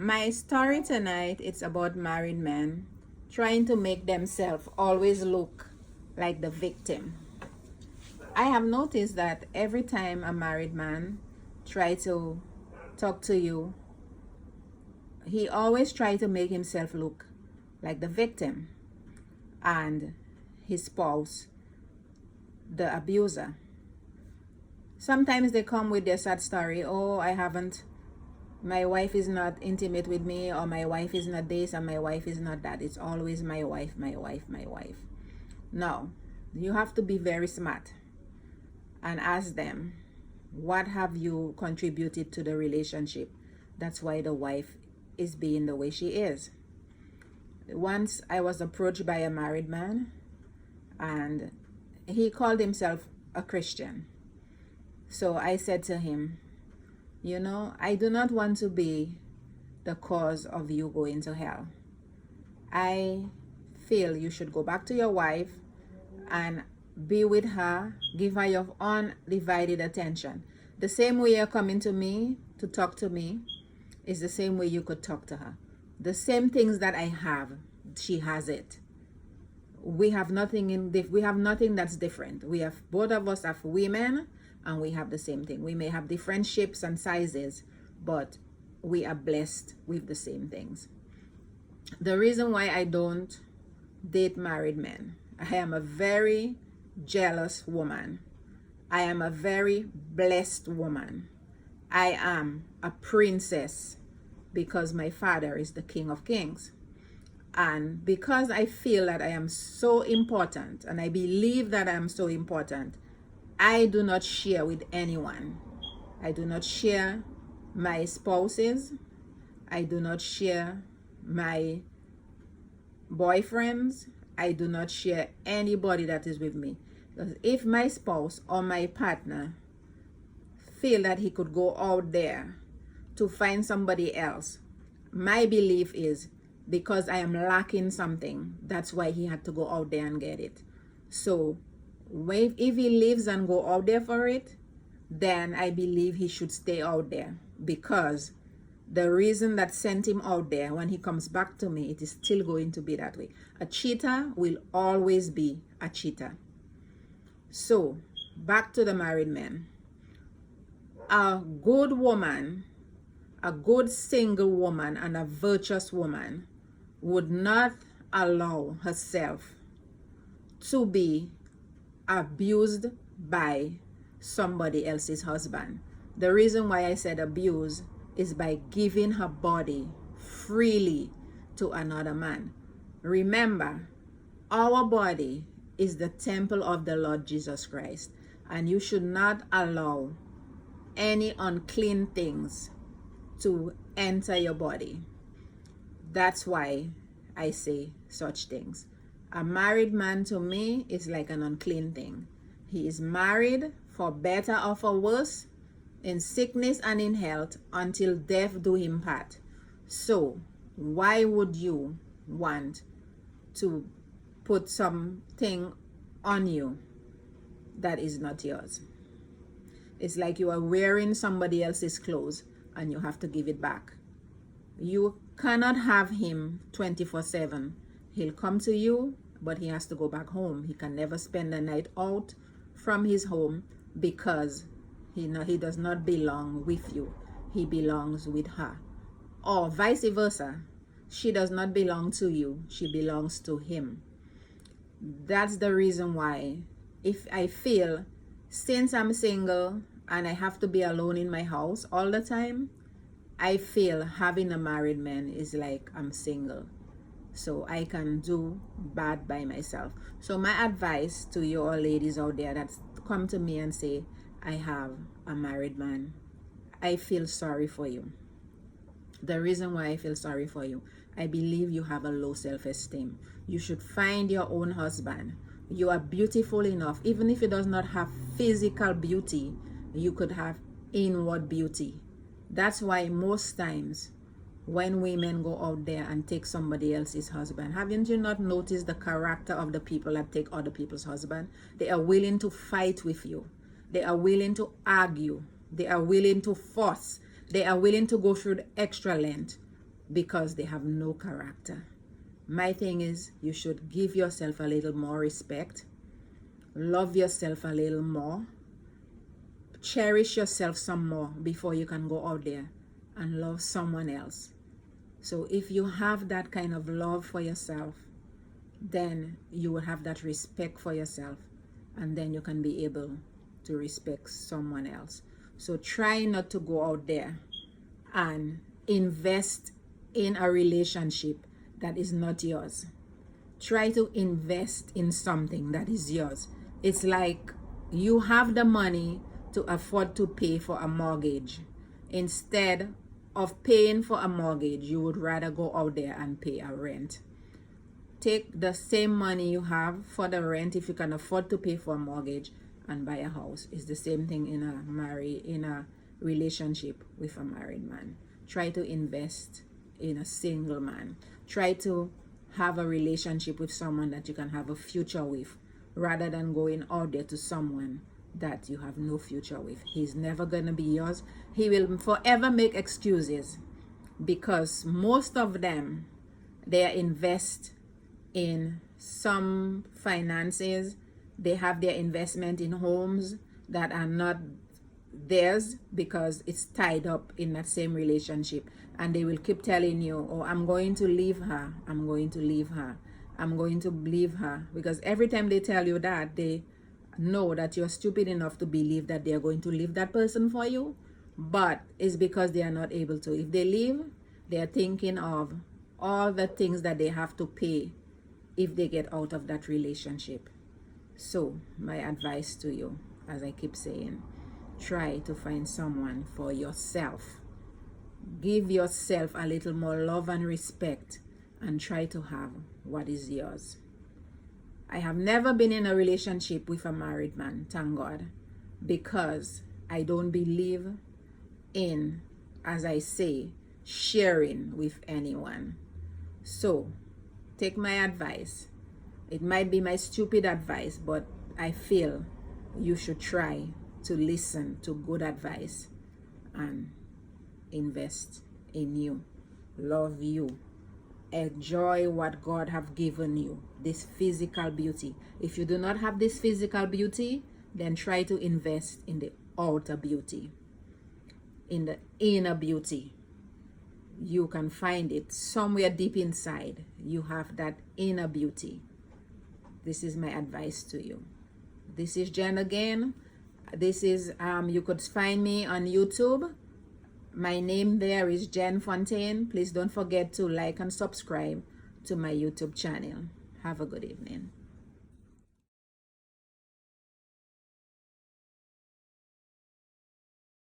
My story tonight, it's about married men trying to make themselves always look like the victim. I have noticed that every time a married man try to talk to you, he always try to make himself look like the victim and his spouse the abuser. Sometimes they come with their sad story. Oh, my wife is not intimate with me, or my wife is not this, and my wife is not that. It's always my wife, my wife, my wife. No, you have to be very smart and ask them, what have you contributed to the relationship? That's why the wife is being the way she is. Once I was approached by a married man, and he called himself a Christian. So I said to him, I do not want to be the cause of you going to hell. I feel you should go back to your wife and be with her, give her your undivided attention. The same way you're coming to me to talk to me is the same way you could talk to her. The same things that I have, she has it. We have nothing that's different. Both of us have women, and we have the same thing. We may have different shapes and sizes, but we are blessed with the same things. The reason why I don't date married men, I am a very jealous woman. I am a very blessed woman. I am a princess because my father is the King of Kings. And because I feel that I am so important, and I believe that I am so important, I do not share with anyone. I do not share my spouses. I do not share my boyfriends. I do not share anybody that is with me. Because if my spouse or my partner feel that he could go out there to find somebody else, my belief is because I am lacking something, that's why he had to go out there and get it. So if he leaves and go out there for it, then I believe he should stay out there, because the reason that sent him out there, when he comes back to me, it is still going to be that way. A cheater will always be a cheater. So back to the married men. A good woman, a good single woman, and a virtuous woman would not allow herself to be abused by somebody else's husband. The reason why I said abuse is by giving her body freely to another man. Remember, our body is the temple of the Lord Jesus Christ, and you should not allow any unclean things to enter your body. That's why I say such things. A married man to me is like an unclean thing. He is married for better or for worse, in sickness and in health, until death do him part. So why would you want to put something on you that is not yours? It's like you are wearing somebody else's clothes and you have to give it back. You cannot have him 24/7. He'll come to you, but he has to go back home. He can never spend the night out from his home, because he does not belong with you. He belongs with her. Or vice versa. She does not belong to you. She belongs to him. That's the reason why, if I feel, since I'm single and I have to be alone in my house all the time, I feel having a married man is like I'm single. So I can do bad by myself. So my advice to you all ladies out there that come to me and say, I have a married man, I feel sorry for you. The reason why I feel sorry for you, I believe you have a low self-esteem. You should find your own husband. You are beautiful enough. Even if it does not have physical beauty, you could have inward beauty. That's why most times when women go out there and take somebody else's husband, haven't you not noticed the character of the people that take other people's husband? They are willing to fight with you. They are willing to argue. They are willing to fuss. They are willing to go through the extra length. because they have no character. My thing is, you should give yourself a little more respect, love yourself a little more, cherish yourself some more before you can go out there and love someone else. So if you have that kind of love for yourself, then you will have that respect for yourself, and then you can be able to respect someone else. So try not to go out there and invest in a relationship that is not yours. Try to invest in something that is yours. It's like you have the money to afford to pay for a mortgage. Instead of paying for a mortgage, you would rather go out there and pay a rent. Take the same money you have for the rent, if you can afford to pay for a mortgage, and buy a house. It's the same thing in a relationship with a married man. Try to invest in a single man. Try to have a relationship with someone that you can have a future with, rather than going out there to someone that you have no future with. He's never gonna be yours. He will forever make excuses, because most of them, they invest in some finances. They have their investment in homes that are not theirs because it's tied up in that same relationship, and they will keep telling you, oh, I'm going to leave her, I'm going to leave her, I'm going to leave her, because every time they tell you that, they know that you're stupid enough to believe that they're going to leave that person for you. But it's because they are not able to. If they leave, they're thinking of all the things that they have to pay if they get out of that relationship. So my advice to you, as I keep saying, try to find someone for yourself. Give yourself a little more love and respect, and try to have what is yours. I have never been in a relationship with a married man, thank God, because I don't believe in, as I say, sharing with anyone. So take my advice. It might be my stupid advice, but I feel you should try to listen to good advice and invest in you, love you, enjoy what God have given you, this physical beauty. If you do not have this physical beauty, then try to invest in the outer beauty, in the inner beauty. You can find it somewhere deep inside. You have that inner beauty. This is my advice to you. This is Jen again. This is you could find me on YouTube. My name there is Jen Fontaine. Please don't forget to like and subscribe to my YouTube channel. Have a good evening.